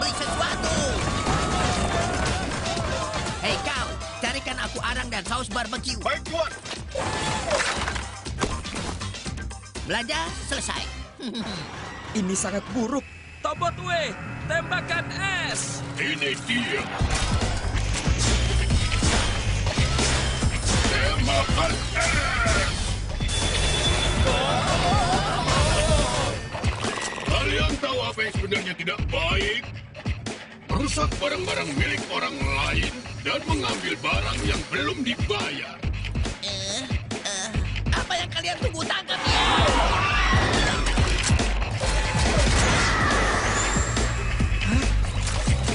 beli sesuatu. Hei kau, carikan aku arang dan saus barbeque. Baik, Tuan. Belanja selesai. Ini sangat buruk. Tobot W, tembakan es. Ini dia. Tembakan es. Kalian tahu apa yang sebenarnya tidak baik? Merusak barang-barang milik orang lain dan mengambil barang yang belum dibayar. Apa yang kalian tunggu, tangkap dia?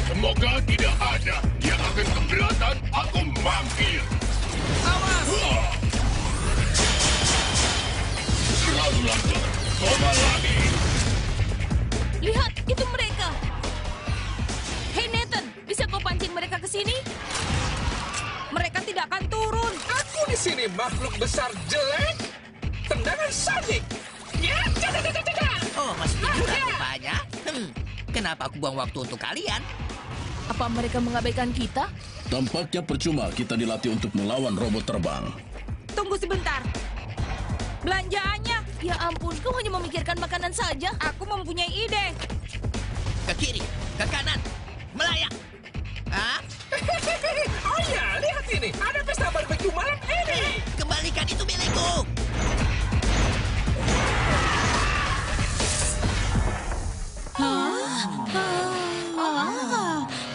Semoga tidak ada yang akan keberatan aku manggil. Awas! Terlalu lambat. Coba lagi. Lihat, itu mereka. Hei Nathan, bisa kau pancing mereka ke sini? Mereka tidak akan turun. Aku di sini makhluk besar jelek. Tendangan Sonic. Ya, Oh, masih tiduran rupanya. Kenapa aku buang waktu untuk kalian? Apa mereka mengabaikan kita? Tampaknya percuma kita dilatih untuk melawan robot terbang. Tunggu sebentar. Belanjaannya? Ya ampun, kau hanya memikirkan makanan saja. Aku mempunyai ide. Ke kiri, ke kanan, melayang. Hah? Oh ya, lihat ini. Ada pesta barbeque malam ini. Kembalikan itu milikku.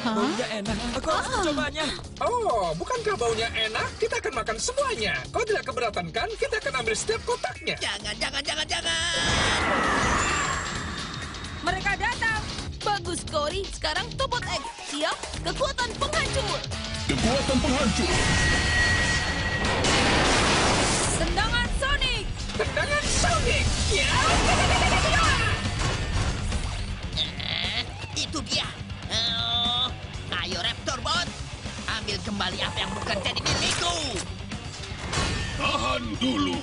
Baunya enak. Aku harus mencobanya. Oh, bukankah baunya enak? Kita akan makan semuanya. Kau tidak keberatan kan? Kita akan ambil setiap kotaknya. Jangan. Mereka datang. Bagus, Cory. Sekarang Tobot X. Siap? Kekuatan penghancur. Kekuatan penghancur. Tendangan Sonic. Tendangan Sonic. Ya. Itu dia. Ayo Raptor Bot, ambil kembali apa yang bukan jadi milikku. Tahan dulu.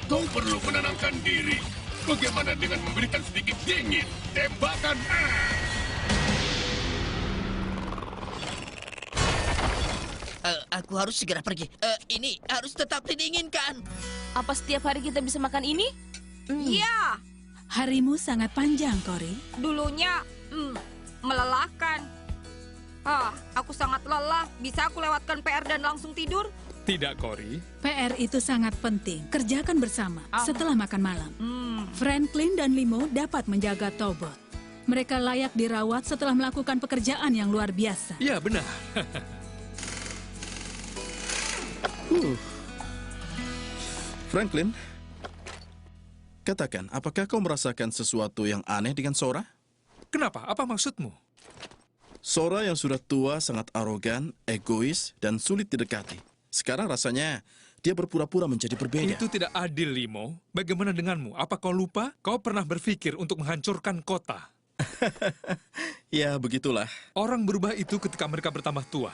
Kau perlu menenangkan diri. Bagaimana dengan memberikan sedikit dingin? Tembakan es. Aku harus segera pergi. Ini harus tetap didinginkan. Apa setiap hari kita bisa makan ini? Iya. Harimu sangat panjang, Cory. Dulunya melelahkan. Aku sangat lelah. Bisa aku lewatkan PR dan langsung tidur? Tidak, Cory. PR itu sangat penting. Kerjakan bersama setelah makan malam. Franklin dan Limo dapat menjaga Tobot. Mereka layak dirawat setelah melakukan pekerjaan yang luar biasa. Ya, benar. Franklin, katakan, apakah kau merasakan sesuatu yang aneh dengan Sora? Kenapa? Apa maksudmu? Sora yang sudah tua sangat arogan, egois, dan sulit didekati. Sekarang rasanya dia berpura-pura menjadi berbeda. Itu tidak adil, Limo. Bagaimana denganmu? Apa kau lupa? Kau pernah berpikir untuk menghancurkan kota. Ya, begitulah. Orang berubah itu ketika mereka bertambah tua.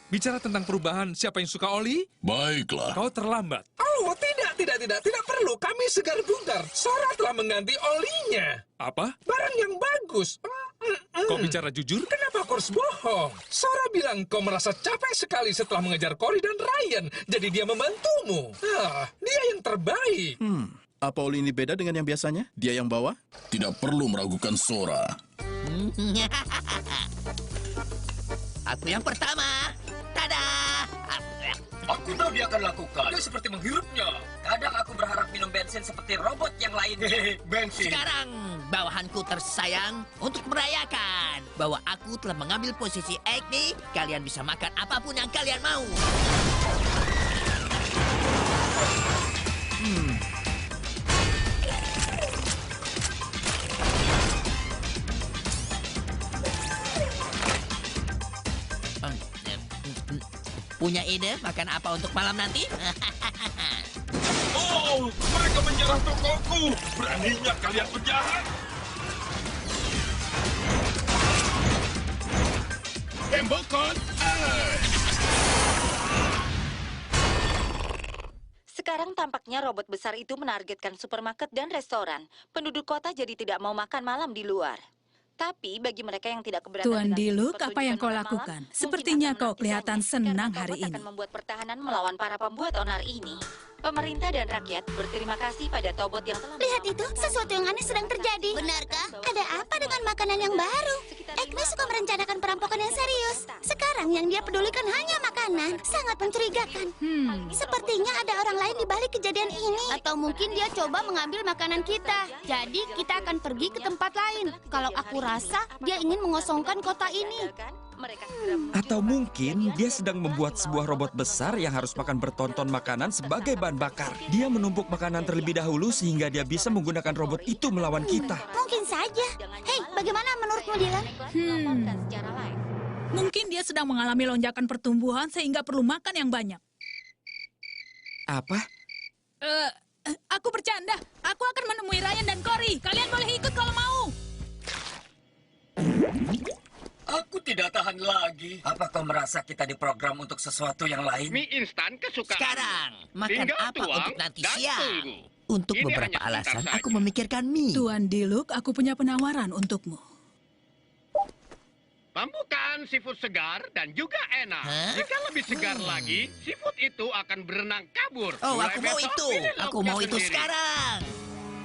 Bicara tentang perubahan, siapa yang suka oli? Baiklah. Kau terlambat. Oh, tidak perlu. Kami segar bugar. Sora telah mengganti olinya. Apa? Barang yang bagus. Kau bicara jujur? Kenapa kau harus bohong? Sora bilang kau merasa capek sekali setelah mengejar Cory dan Ryan. Jadi dia membantumu. Dia yang terbaik. Apa oli ini beda dengan yang biasanya? Dia yang bawa? Tidak perlu meragukan Sora. Aku yang pertama. Tada! Aku tahu dia akan lakukan. Dia seperti menghirupnya. Kadang aku berharap minum bensin seperti robot yang lainnya. Bensin. Sekarang, bawahanku tersayang untuk merayakan bahwa aku telah mengambil posisi Agni. Kalian bisa makan apapun yang kalian mau. Punya ide makan apa untuk malam nanti? Oh, mereka menyerah tokoku. Beraninya kalian penjahat. Tembakan es. Sekarang tampaknya robot besar itu menargetkan supermarket dan restoran. Penduduk kota jadi tidak mau makan malam di luar. Tapi bagi mereka yang tidak keberatan Tuan dengan Diluc, pertunjukan apa yang kau malam, lakukan? mungkin Sepertinya akan kau kelihatan menantikannya, senang karena hari Tobot ini. akan membuat pertahanan melawan para pembuat onar ini. Pemerintah dan rakyat berterima kasih pada Tobot yang telah Lihat itu, sesuatu yang aneh sedang terjadi. Benarkah? Ada apa dengan makanan yang baru? Ekme suka merencanakan perampokan yang serius. Sekarang yang dia pedulikan hanya makanan. Sangat mencurigakan. Sepertinya ada orang lain di balik kejadian ini. Atau mungkin dia coba mengambil makanan kita. Jadi kita akan pergi ke tempat lain. Kalau aku rasa dia ingin mengosongkan kota ini. Atau mungkin dia sedang membuat sebuah robot besar yang harus makan bertonton makanan sebagai bahan bakar. Dia menumpuk makanan terlebih dahulu sehingga dia bisa menggunakan robot itu melawan kita. Mungkin saja. Hei, bagaimana menurutmu, Dylan? Mungkin dia sedang mengalami lonjakan pertumbuhan sehingga perlu makan yang banyak. Apa? Aku bercanda. Aku akan menemui Ryan dan Cory. Kalian boleh ikut kalau mau. Aku tidak tahan lagi. Apa kau merasa kita diprogram untuk sesuatu yang lain? Mie instan kesukaan. Sekarang, makan Tinggal apa tuang untuk nanti dan siang? tunggu. Untuk Ini beberapa hanya sebentar alasan, saja. aku memikirkan mie. Tuan Diluc, aku punya penawaran untukmu. Pembukaan seafood segar dan juga enak. Hah? Jika lebih segar lagi, seafood itu akan berenang kabur. Oh, Mulai aku mau besok, itu. pilih Aku lauknya mau itu sendiri. sekarang.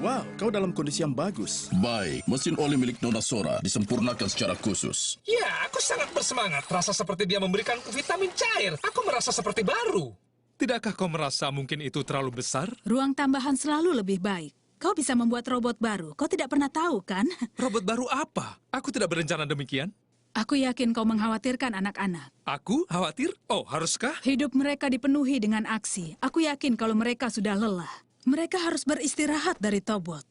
Wow, kau dalam kondisi yang bagus. Baik, mesin oli milik Nona Sora disempurnakan secara khusus. Ya, aku sangat bersemangat. Rasa seperti dia memberikanku vitamin cair. Aku merasa seperti baru. Tidakkah kau merasa mungkin itu terlalu besar? Ruang tambahan selalu lebih baik. Kau bisa membuat robot baru. Kau tidak pernah tahu, kan? Robot baru apa? Aku tidak berencana demikian. Aku yakin kau mengkhawatirkan anak-anak. Aku khawatir? Oh, haruskah? Hidup mereka dipenuhi dengan aksi. Aku yakin kalau mereka sudah lelah. Mereka harus beristirahat dari Tobot.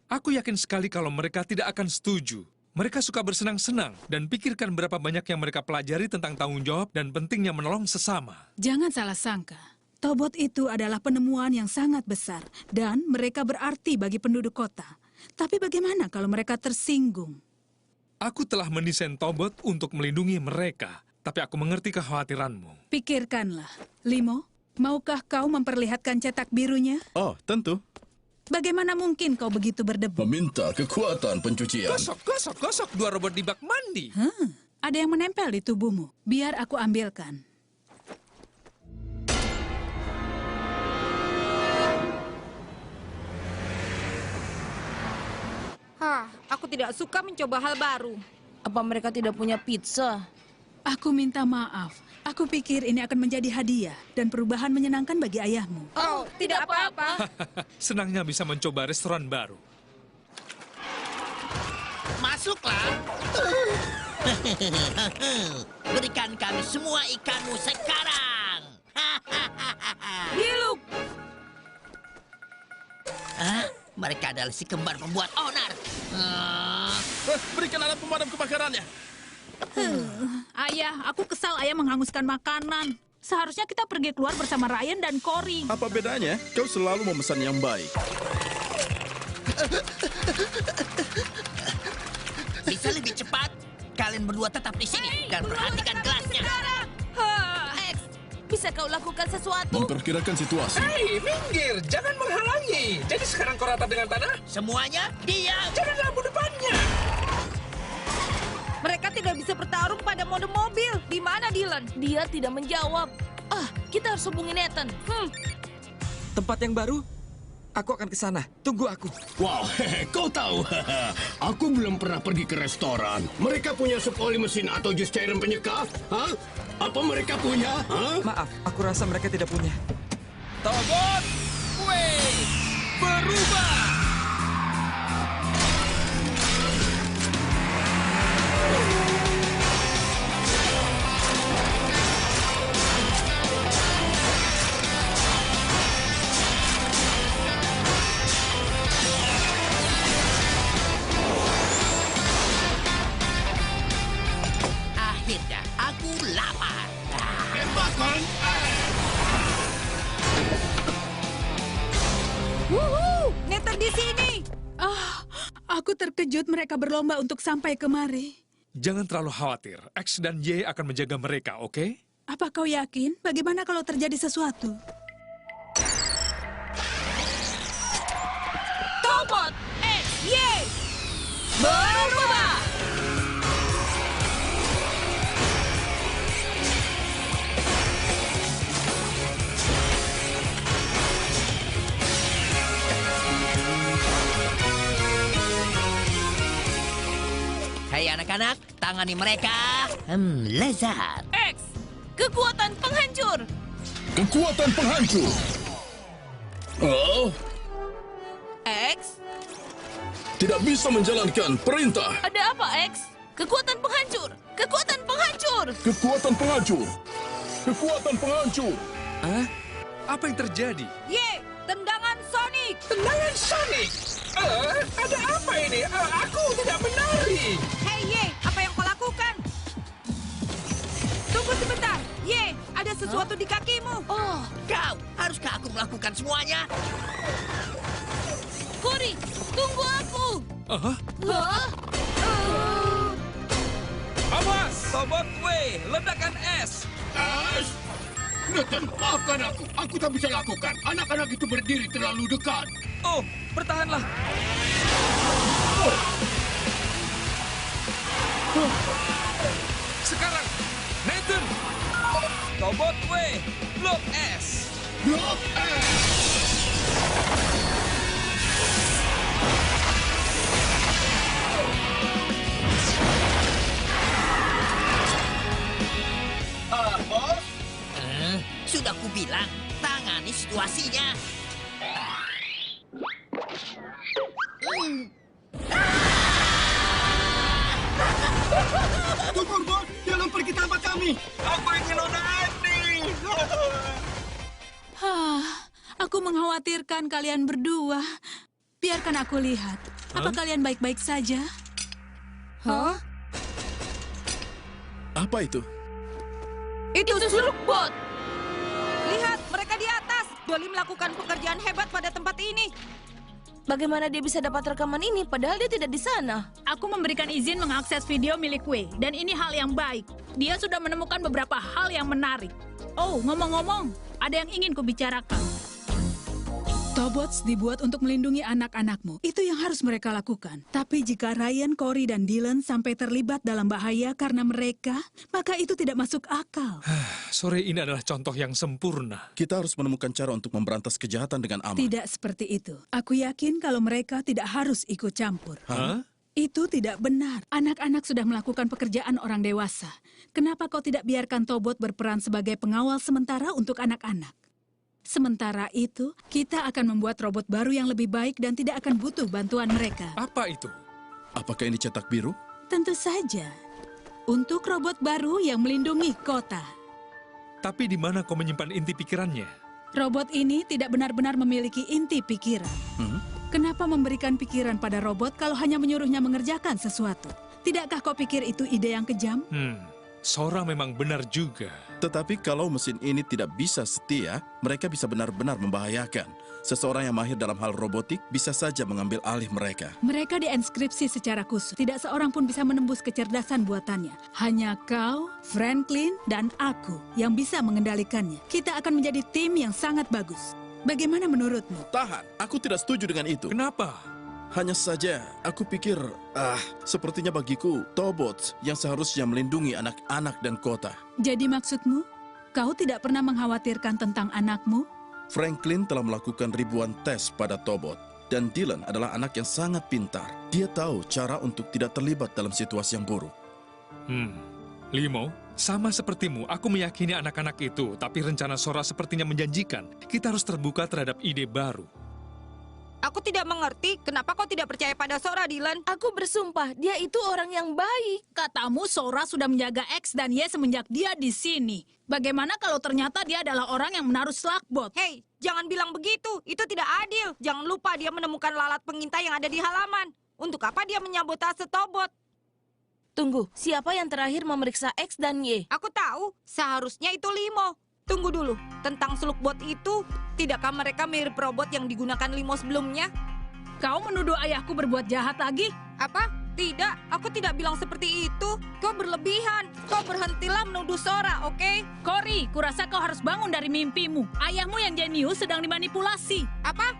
Aku yakin sekali kalau mereka tidak akan setuju. Mereka suka bersenang-senang dan pikirkan berapa banyak yang mereka pelajari tentang tanggung jawab dan pentingnya menolong sesama. Jangan salah sangka. Tobot itu adalah penemuan yang sangat besar dan mereka berarti bagi penduduk kota. Tapi bagaimana kalau mereka tersinggung? Aku telah mendesain Tobot untuk melindungi mereka, tapi aku mengerti kekhawatiranmu. Pikirkanlah. Limo, maukah kau memperlihatkan cetak birunya? Oh, tentu. Bagaimana mungkin kau begitu berdebu? Meminta kekuatan pencucian. Gosok 2 robot di bak mandi. Ada yang menempel di tubuhmu. Biar aku ambilkan. Aku tidak suka mencoba hal baru. Apa mereka tidak punya pizza? Aku minta maaf. Aku pikir ini akan menjadi hadiah dan perubahan menyenangkan bagi ayahmu. Oh, tidak apa-apa. Senangnya bisa mencoba restoran baru. Masuklah. Berikan kami semua ikanmu sekarang. Diluc! Hah? Mereka adalah si kembar pembuat onar. Berikan alat pemadam kebakarannya. Ayah, aku kesal ayah menghanguskan makanan. Seharusnya kita pergi keluar bersama Ryan dan Cory. Apa bedanya? Kau selalu memesan yang baik. Bisa lebih cepat? Kalian berdua tetap di sini dan perhatikan gelasnya. X, bisa kau lakukan sesuatu? Memperkirakan situasi. Hei, minggir! Jangan menghalangi! Jadi sekarang kau rata dengan tanah? Semuanya diam. Jangan lampu depannya! Mereka tidak bisa bertarung pada mode mobil. Di mana Dylan? Dia tidak menjawab. Kita harus hubungi Nathan. Tempat yang baru? Aku akan ke sana. Tunggu aku. Wow, kau tahu, aku belum pernah pergi ke restoran. Mereka punya sup oli mesin atau jus cairan penyeka? Hah? Apa mereka punya? Hah? Maaf, aku rasa mereka tidak punya. Tobot, berubah! Akhirnya aku lapar. Tembakan Wuhu, Nathan di sini. Aku terkejut mereka berlomba untuk sampai kemari. Jangan terlalu khawatir. X dan Y akan menjaga mereka, oke? Apa kau yakin? Bagaimana kalau terjadi sesuatu? Tobot, X, Y, berubah! Hai anak-anak, tangani mereka. Lezat. X, kekuatan penghancur. Kekuatan penghancur. Oh, X, tidak bisa menjalankan perintah. ada apa X? Kekuatan penghancur. Kekuatan penghancur. Kekuatan penghancur. Kekuatan penghancur. Apa yang terjadi? Ye, tendangan Sonic. Tendangan Sonic! Ada apa ini? Aku tidak menari. Hei Ye, apa yang kau lakukan? Tunggu sebentar. Ye, ada sesuatu di kakimu. Oh, kau. Haruskah aku melakukan semuanya? Cory, tunggu aku. Hah? Awas! Tobot W, ledakan es. Nathan, maafkan aku. Aku tak bisa lakukan. Anak-anak itu berdiri terlalu dekat. Oh, bertahanlah. Sekarang, Nathan! Tobot W, blok es. Blok S. Bos? Sudah kubilang, tangani situasinya. Tunggu, Bos. Jangan pergi tanpa kami. Aku ingin onani. Aku mengkhawatirkan kalian berdua. Biarkan aku lihat. Apa kalian baik-baik saja? Apa itu? Itu Slugboat. Lihat, mereka di atas. Dolly melakukan pekerjaan hebat pada tempat ini. Bagaimana dia bisa dapat rekaman ini padahal dia tidak di sana? Aku memberikan izin mengakses video milik Wei, dan ini hal yang baik. Dia sudah menemukan beberapa hal yang menarik. Oh, ngomong-ngomong, ada yang ingin kubicarakan. Tobots dibuat untuk melindungi anak-anakmu. Itu yang harus mereka lakukan. Tapi jika Ryan, Cory, dan Dylan sampai terlibat dalam bahaya karena mereka, maka itu tidak masuk akal. Sore ini adalah contoh yang sempurna. Kita harus menemukan cara untuk memberantas kejahatan dengan aman. Tidak seperti itu. Aku yakin kalau mereka tidak harus ikut campur. Hah? Itu tidak benar. Anak-anak sudah melakukan pekerjaan orang dewasa. Kenapa kau tidak biarkan Tobot berperan sebagai pengawal sementara untuk anak-anak? Sementara itu, kita akan membuat robot baru yang lebih baik dan tidak akan butuh bantuan mereka. Apa itu? Apakah ini cetak biru? Tentu saja. Untuk robot baru yang melindungi kota. Tapi di mana kau menyimpan inti pikirannya? Robot ini tidak benar-benar memiliki inti pikiran. Kenapa memberikan pikiran pada robot kalau hanya menyuruhnya mengerjakan sesuatu? Tidakkah kau pikir itu ide yang kejam? Sora memang benar juga. Tetapi kalau mesin ini tidak bisa setia, mereka bisa benar-benar membahayakan. Seseorang yang mahir dalam hal robotik bisa saja mengambil alih mereka. Mereka dienskripsi secara khusus. Tidak seorang pun bisa menembus kecerdasan buatannya. Hanya kau, Franklin, dan aku yang bisa mengendalikannya. Kita akan menjadi tim yang sangat bagus. Bagaimana menurutmu? Tahan, aku tidak setuju dengan itu. Kenapa? Hanya saja, aku pikir, sepertinya bagiku, Tobots yang seharusnya melindungi anak-anak dan kota. Jadi maksudmu, kau tidak pernah mengkhawatirkan tentang anakmu? Franklin telah melakukan ribuan tes pada Tobot, dan Dylan adalah anak yang sangat pintar. Dia tahu cara untuk tidak terlibat dalam situasi yang buruk. Limo, sama sepertimu, aku meyakini anak-anak itu, tapi rencana Sora sepertinya menjanjikan. Kita harus terbuka terhadap ide baru. Aku tidak mengerti kenapa kau tidak percaya pada Sora, Dylan. Aku bersumpah, dia itu orang yang baik. Katamu Sora sudah menjaga X dan Y semenjak dia di sini. Bagaimana kalau ternyata dia adalah orang yang menaruh Slugboat? Hei, jangan bilang begitu. Itu tidak adil. Jangan lupa dia menemukan lalat pengintai yang ada di halaman. Untuk apa dia menyabotase Tobot? Tunggu, siapa yang terakhir memeriksa X dan Y? Aku tahu, seharusnya itu Limo. Tunggu dulu, tentang Slugboat itu, tidakkah mereka mirip robot yang digunakan Limo sebelumnya? Kau menuduh ayahku berbuat jahat lagi? Apa? Tidak, aku tidak bilang seperti itu. Kau berlebihan. Kau berhentilah menuduh Sora, oke? Cory, kurasa kau harus bangun dari mimpimu. Ayahmu yang jenius sedang dimanipulasi. Apa?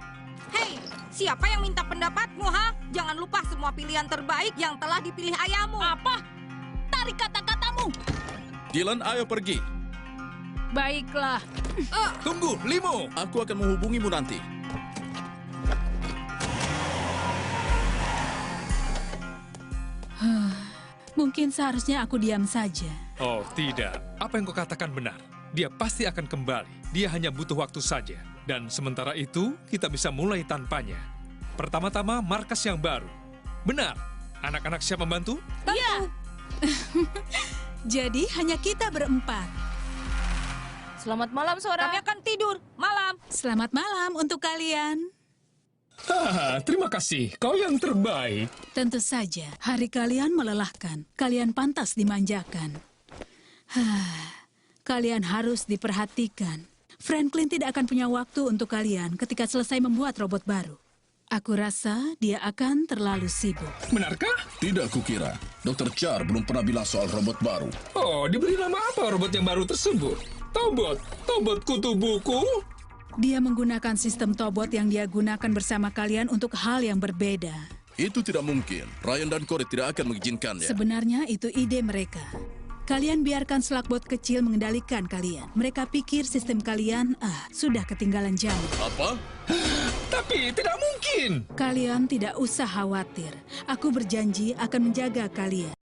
Hei, siapa yang minta pendapatmu, ha? Jangan lupa semua pilihan terbaik yang telah dipilih ayahmu. Apa? Tarik kata-katamu. Dylan, ayo pergi. Baiklah. Tunggu, Limo. Aku akan menghubungimu nanti. Mungkin seharusnya aku diam saja. Oh, tidak. Apa yang kau katakan benar. Dia pasti akan kembali. Dia hanya butuh waktu saja. Dan sementara itu, kita bisa mulai tanpanya. Pertama-tama, markas yang baru. Benar. Anak-anak siap membantu? Iya. Jadi hanya kita berempat. Selamat malam, Sora. Kami akan tidur. Malam. Selamat malam untuk kalian. Terima kasih. Kau yang terbaik. Tentu saja, hari kalian melelahkan. Kalian pantas dimanjakan. Kalian harus diperhatikan. Franklin tidak akan punya waktu untuk kalian ketika selesai membuat robot baru. Aku rasa dia akan terlalu sibuk. Benarkah? Tidak kukira. Dr. Char belum pernah bilang soal robot baru. Oh, diberi nama apa robot yang baru tersebut? Tobot. Tobot kutu buku? Dia menggunakan sistem Tobot yang dia gunakan bersama kalian untuk hal yang berbeda. Itu tidak mungkin. Ryan dan Corey tidak akan mengizinkannya. Sebenarnya itu ide mereka. Kalian biarkan Slugboat kecil mengendalikan kalian. Mereka pikir sistem kalian, sudah ketinggalan jauh. Apa? Tapi tidak mungkin. Kalian tidak usah khawatir. Aku berjanji akan menjaga kalian.